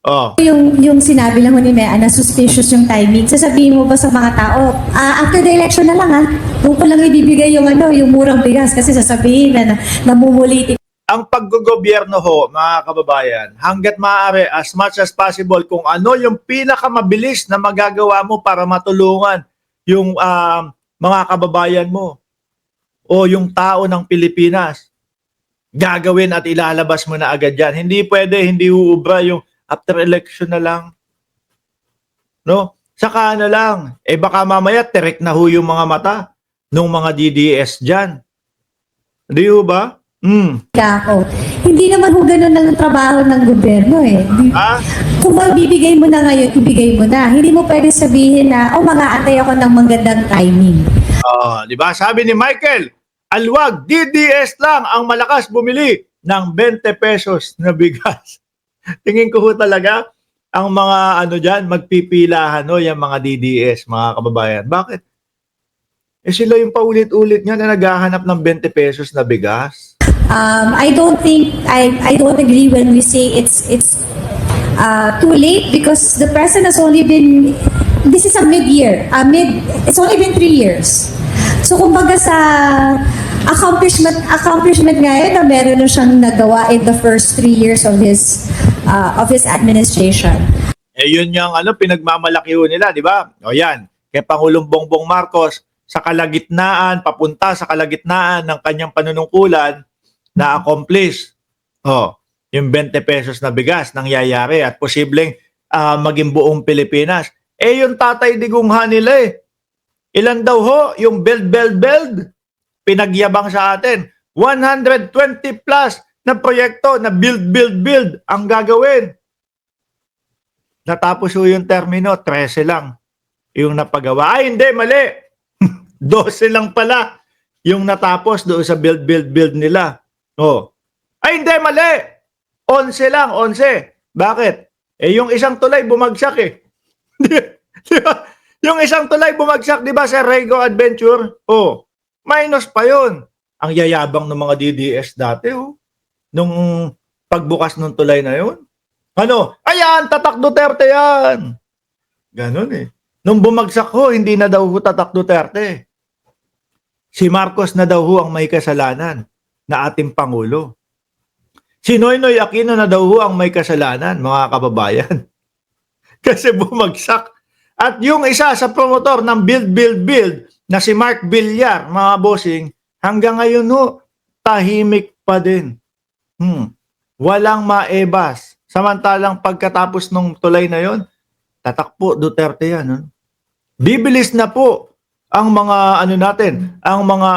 Oh, Yung sinabi lang ho ni Mea na suspicious yung timing, sasabihin mo ba sa mga tao, after the election na lang doon ko lang ibibigay yung yung murang bigas kasi sasabihin na namumulitik. ang paggogobyerno ho, mga kababayan, hanggat maaari, as much as possible, kung ano yung pinakamabilis na magagawa mo para matulungan yung mga kababayan mo o yung tao ng Pilipinas, gagawin at ilalabas mo na agad yan. Hindi pwede, hindi uubra yung after election na lang. No? Saka na lang. Eh baka mamaya tirek na ho yung mga mata ng mga DDS dyan. Di ho ba? Ako. Hindi naman ho ganun ang trabaho ng gobyerno eh. Ha? Kung magbibigay mo na ngayon, ibigay mo na. Hindi mo pwede sabihin na, mag-aantay ako ng magandang timing. Di ba? Sabi ni Michael, alwag, DDS lang ang malakas bumili ng 20 pesos na bigas. Tingin ko ho talaga ang mga ano diyan magpipilahan no, yung mga DDS, mga kababayan. Bakit? Eh sila yung paulit-ulit nga na naghahanap ng 20 pesos na bigas. I don't agree when we say it's too late because the president has only been, this is a mid-year, it's only been 3 years. So kumbaga sa accomplishment ngayon na meron na siyang nagawa in the first 3 years of his administration. Eh yun yung ano, pinagmamalaki ho nila, di ba? O yan, kay Pangulong Bongbong Marcos, sa kalagitnaan, papunta sa kalagitnaan ng kanyang panunungkulan, na-accomplish. Yung 20 pesos na bigas nangyayari at posibleng maging buong Pilipinas. Eh yung tatay digungha nila eh. Ilan daw ho yung build. Pinagyabang sa atin. 120 plus na proyekto na build ang gagawin. Natapos ho yung termino, 13 lang yung napagawa. Ay hindi, mali. 12 lang pala yung natapos doon sa build nila. Ay hindi, mali. 11 lang, 11. Bakit? Eh yung isang tulay bumagsak eh. Di ba? Yung isang tulay bumagsak, di ba, sa Rego Adventure? Minus pa yun. Ang yayabang ng mga DDS dati, nung pagbukas ng tulay na yun. Ano? Ayan, tatak Duterte yan. Ganon eh. Nung bumagsak ho, hindi na daw ho tatak Duterte. Si Marcos na daw ho ang may kasalanan na ating Pangulo. Si Noynoy Aquino na daw ho ang may kasalanan, mga kababayan. Kasi bumagsak. At yung isa sa promotor ng build na si Mark Villar, mga bossing, hanggang ngayon ho, tahimik pa din. Walang maebas. Samantalang pagkatapos ng tulay na yon, tatakpo Duterte yan. Bibilis na po ang mga ano natin, ang mga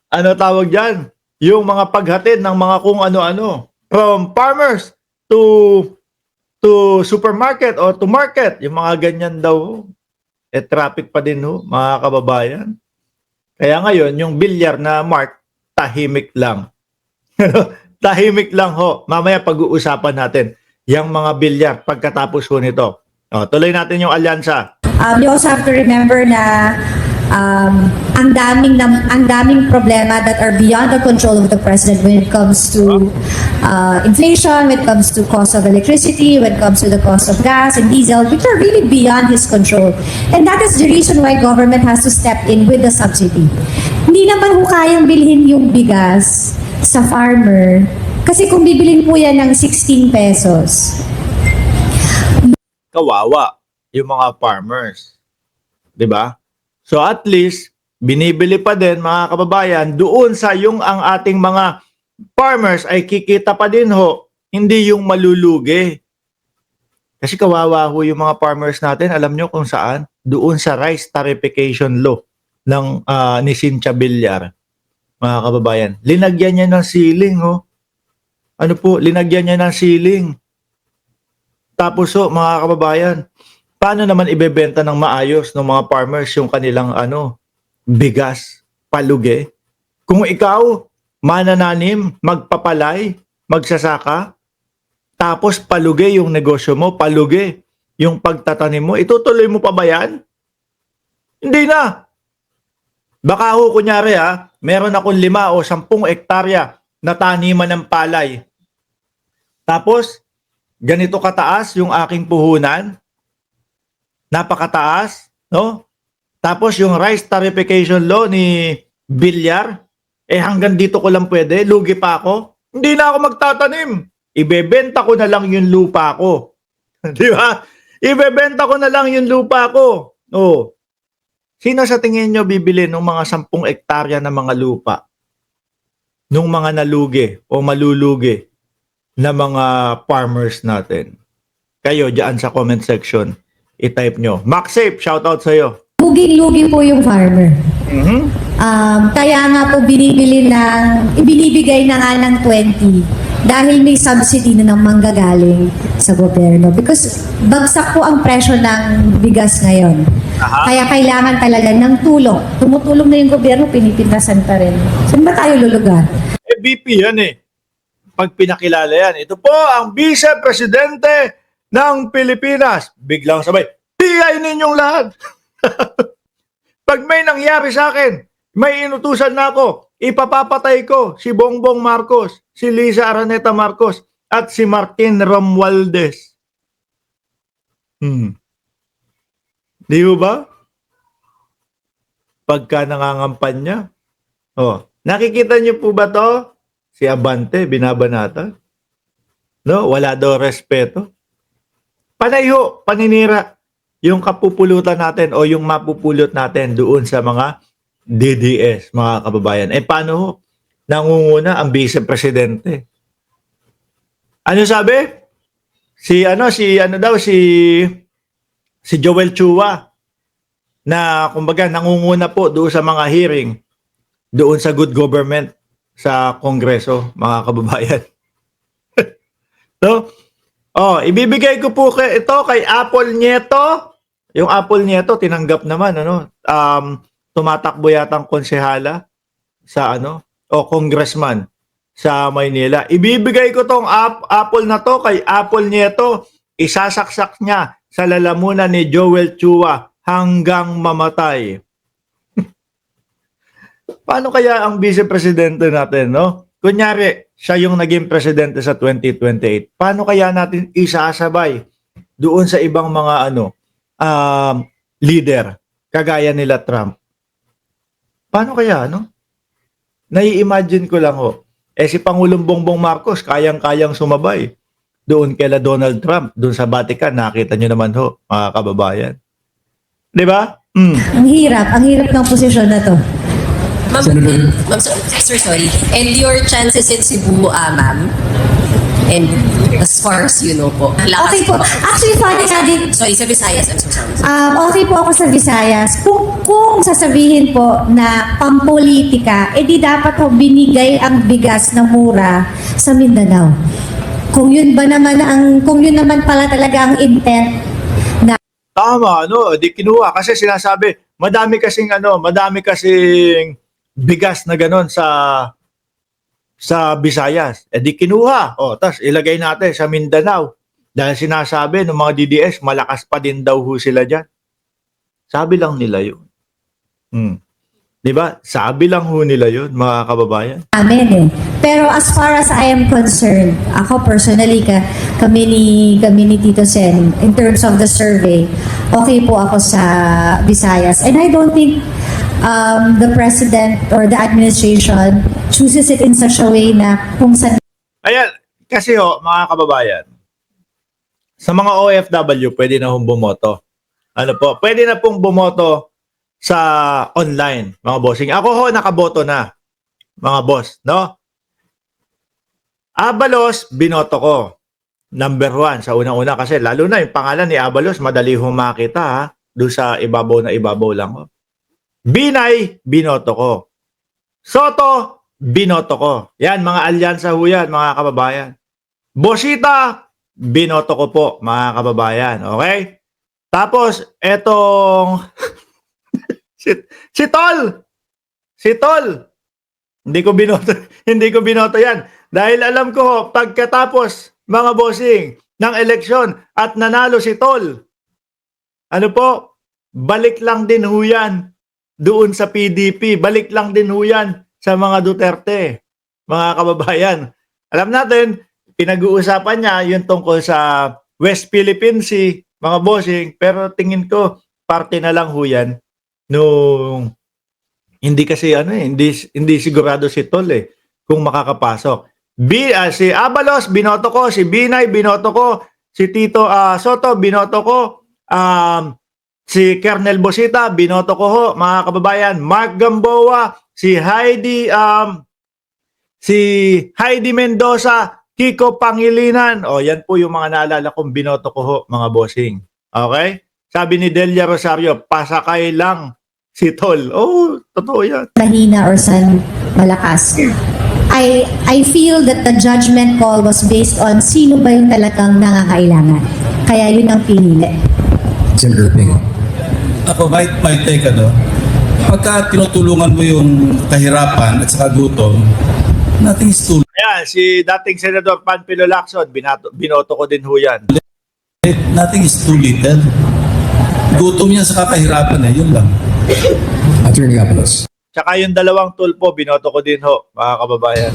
ano tawag diyan, yung mga paghatid ng mga kung ano-ano from farmers to supermarket or to market, yung mga ganyan daw. Eh traffic pa din ho, mga kababayan. Kaya ngayon, yung Villar na Mark, tahimik lang. Tahimik lang ho. Mamaya pag-uusapan natin yung mga Villar pagkatapos ho nito. Tuloy natin yung alyansa. You also have to remember na ang daming problema that are beyond the control of the president when it comes to inflation, when it comes to cost of electricity, when it comes to the cost of gas and diesel, which are really beyond his control. And that is the reason why government has to step in with the subsidy. Hindi naman ho kayang bilhin yung bigas sa farmer kasi kung bibilin po yan ng 16 pesos. Kawawa yung mga farmers. 'Di ba? So at least binibili pa din, mga kababayan, doon sa yung ang ating mga farmers ay kikita pa din ho, hindi yung malulugi. Kasi kawawa ho yung mga farmers natin, alam nyo kung saan? Doon sa rice tarification law ng ni Cynthia Villar, mga kababayan. Linagyan niya ng ceiling ho. Ano po, linagyan niya ng ceiling. Tapos ho, mga kababayan, paano naman ibebenta ng maayos ng mga farmers yung kanilang bigas, palugi? Kung ikaw, manananim, magpapalay, magsasaka, tapos palugi yung negosyo mo, palugi yung pagtatanim mo, itutuloy mo pa ba yan? Hindi na. Baka ho, kunyari meron akong 5 o 10 hektarya na taniman ng palay. Tapos, ganito kataas yung aking puhunan. Napakataas, no? Tapos yung rice tarification law ni Villar, hanggang dito ko lang pwede, lugi pa ako. Hindi na ako magtatanim. Ibebenta ko na lang yung lupa ko. Di ba? Ibebenta ko na lang yung lupa ko. Oh. Sino sa tingin nyo bibili ng mga 10 hektarya na mga lupa? Nung mga nalugi o malulugi na mga farmers natin? Kayo dyan sa comment section, i-type nyo. Maxape, shoutout sa'yo. Luging-lugi po yung farmer. Kaya nga po ibinibigay na nga ng 20 dahil may subsidy na ng manggagaling sa gobyerno. Because bagsak po ang presyo ng bigas ngayon. Kaya kailangan talaga ng tulong. Tumutulong na yung gobyerno, pinipintasan pa rin. Saan ba tayo lulugar? BP yan Pag pinakilala yan, ito po ang Vice Presidente ng Pilipinas. Biglang sabay, tiyay ninyong lahat. Pag may nangyari sa akin, may inutusan na ako, ipapapatay ko si Bongbong Marcos, si Liza Araneta Marcos, at si Martin Romualdez. Di ba? Pagka nangangampanya. Nakikita niyo po ba to? Si Abante, binabanata. No, wala daw respeto. Panayo, paninira yung kapupulutan natin o yung mapupulot natin doon sa mga DDS, mga kababayan. Paano ho? Nangunguna ang Vice Presidente. Ano sabi? Si Joel Chua na kumbaga nangunguna po doon sa mga hearing doon sa good government sa Kongreso, mga kababayan. So, ibibigay ko po ito kay Apple Nieto. Yung Apple Nieto tinanggap naman tumatakbo yatang konsehala sa congressman sa Maynila. Ibibigay ko tong Apple na to kay Apple Nieto. Isasaksak niya sa lalamunan ni Joel Chua hanggang mamatay. Paano kaya ang Vice Presidente natin, no? Kunyari, siya yung naging presidente sa 2028. Paano kaya natin isasabay doon sa ibang mga leader kagaya nila Trump? Paano kaya, no? Nai-imagine ko lang si Pangulong Bongbong Marcos kayang-kayang sumabay doon kay Donald Trump, doon sa Vatican. Nakita nyo naman mga kababayan. 'Di ba? Ang hirap ng posisyon na to. Ma'am, sir, sorry. And your chances in Cebu, ma'am? And as far as you know po. Okay po. Actually, funny nga din. Sorry, sa Visayas. I'm so sorry. Okay po ako sa Visayas. Kung sasabihin po na pampolitika, di dapat binigay ang bigas na mura sa Mindanao. Kung yun naman pala talaga ang intent na Tama, di kinuha kasi sinasabi, madami kasing bigas na ganon sa Visayas. Di kinuha. Tas ilagay natin sa Mindanao. Dahil sinasabi ng mga DDS, malakas pa din daw sila dyan. Sabi lang nila yun. Di ba? Sabi lang nila yun, mga kababayan. amen Pero as far as I am concerned, ako personally, kami ni Tito Sen, in terms of the survey, okay po ako sa Visayas. And I don't think the president or the administration chooses it in such a way na kung saan. Ayan, kasi mga kababayan, sa mga OFW, pwede na bumoto. Pwede na pong bumoto sa online, mga bossing. Ako nakaboto na, mga boss, no? Abalos, binoto ko. Number 1, sa unang-una kasi, lalo na yung pangalan ni Abalos, madali makita, doon sa ibabaw na ibabaw lang. Binay, binoto ko. Soto, binoto ko. Yan, mga alyansa yan, mga kababayan. Bosita, binoto ko po, mga kababayan. Okay? Tapos, etong si Tol. Hindi ko binoto yan. Dahil alam ko, pagkatapos, mga bossing, ng eleksyon at nanalo si Tol, balik lang din yan doon sa PDP. Balik lang din yan sa mga Duterte, mga kababayan. Alam natin, pinag-uusapan niya yung tungkol sa West Philippine Sea, mga bossing, pero tingin ko parte na lang ho yan nung hindi kasi hindi sigurado si Tol kung makakapasok. Si Abalos binoto ko, si Binay binoto ko, si Tito Soto binoto ko, si Kernel Bosita binoto ko ho, mga kababayan. Mark Gamboa, si Heidi Mendoza, Kiko Pangilinan. O, yan po yung mga naalala kong binoto ko ho, mga bossing. Okay? Sabi ni Delia Rosario, pasakay lang si Tol. Oh, totoo yan. mahina or saan malakas. I feel that the judgment call was based on sino ba yung talagang nangangailangan. Kaya yun ang pinili. Senator Ping. Ako, my take, pagka tinutulungan mo yung kahirapan at saka gutom, nothing is too Ayan, si dating Senador Panfilo Lacson, binoto ko din ho yan. late, nothing is too little. Gutom yan sa kakahirapan yun lang. Attorney Abalos. Tsaka yung dalawang tulpo, binoto ko din ho, mga kababayan.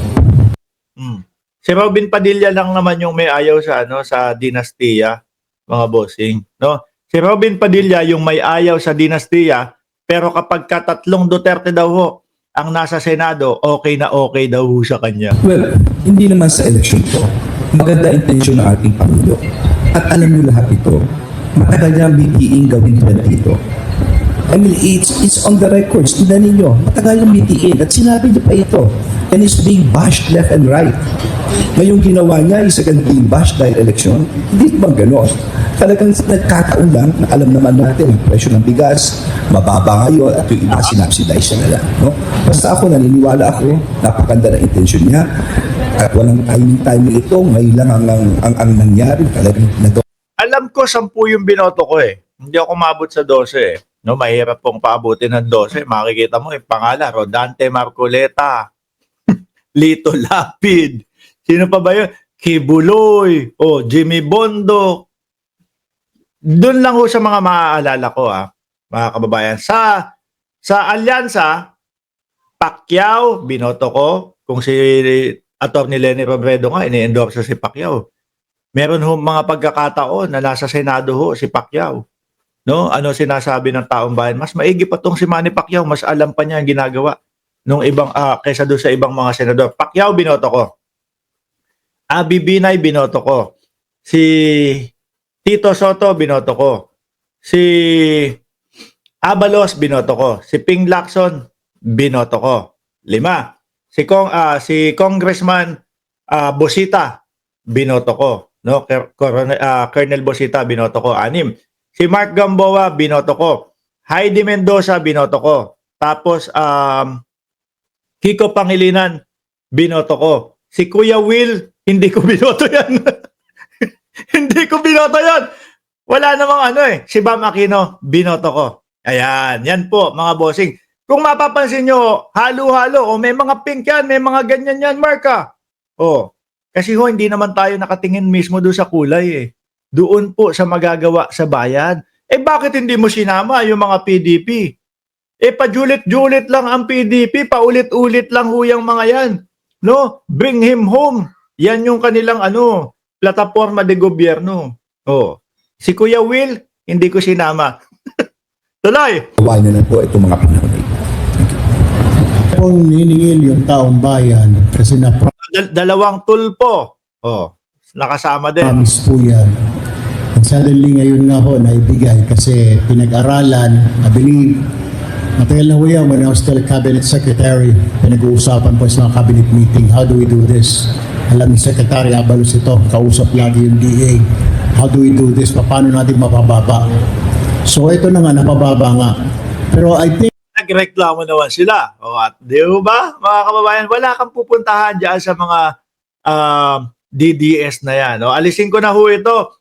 Si Robin Padilla lang naman yung may ayaw sa dinastiya, mga bossing, no? Si Robin Padilla yung may ayaw sa dinastiya, pero kapag katatlong Duterte daw ho ang nasa Senado, okay na okay daw ho sa kanya. Well, hindi naman sa eleksyon to. Maganda intensyon ng ating Pangulo. At alam niyo lahat ito, matagal niya ang BTing gawin tulad dito. I mean, it's on the records. Tignan ninyo, matagal yung BTing at sinabi niya pa ito. And it's being bashed left and right. Ngayong ginawa niya is again being bashed dahil eleksyon. Hindi bang gano'n? Talagang nagkataon lang na alam naman natin ang presyo ng bigas, mababa ngayon at yung iba sinubsidize na lang. No? Basta ako, naniniwala ako, napakanda na intensyon niya at walang timing ito. Ngayon lang ang nangyari. Talagang Alam ko 10 yung binoto ko Hindi ako mabot sa 12 No, mahirap pong paabutin ng 12. Makikita mo yung pangalan, Rodante Marcoleta, Lito Lapid. Sino pa ba yun? Kibuloy, Jimmy Bondo. Doon lang ho sa mga maaalala ko mga kababayan. Sa Alyansa, Pacquiao, binoto ko. Kung si Atty. Leni Robredo nga, ini-endorse si Pacquiao. Meron ho mga pagkakataon na nasa Senado ho si Pacquiao. No? Ano sinasabi ng taong bayan? Mas maigi pa tong si Manny Pacquiao, mas alam pa niya ang ginagawa nung ibang kaysa doon sa ibang mga senador. Pacquiao binoto ko. Abby Binay binoto ko. Si Tito Soto binoto ko. Si Abalos binoto ko. Si Ping Lacson binoto ko. 5. Si Congressman Bosita binoto ko. No, Colonel Bosita binoto ko. 6. Si Mark Gamboa, binoto ko. Heidi Mendoza, binoto ko. Tapos, Kiko Pangilinan, binoto ko. Si Kuya Will, hindi ko binoto yan. Hindi ko binoto yan. Wala namang Si Bam Aquino, binoto ko. Ayan, yan po, mga bossing. Kung mapapansin nyo, halo-halo, may mga pink yan, may mga ganyan yan, Marka. Kasi hindi naman tayo nakatingin mismo doon sa kulay Doon po sa magagawa sa bayan. Bakit hindi mo sinama yung mga PDP? Pajulit-julit lang ang PDP, paulit-ulit lang huyang mga yan. No? Bring him home. Yan yung kanilang plataforma de gobyerno. Si Kuya Will, hindi ko sinama. Tuloy! Kawal na lang po itong mga panahon na ito. Kung niningil yung taong bayan kasi Dalawang tulpo. Nakasama din. promise po yan. And suddenly ngayon nga ho naibigay kasi pinag-aralan, I believe, matagal na ho yan when I was still cabinet secretary, pinag-uusapan po sa mga cabinet meeting, how do we do this? Alam ni Secretary Abalos ito, kausap lagi yung DA. How do we do this? Paano natin mapababa? So ito na nga, napababa nga. Pero I think Nagreklamo naman sila. At di ba, mga kababayan, wala kang pupuntahan dyan sa mga DDS na yan. Alisin ko na ho ito.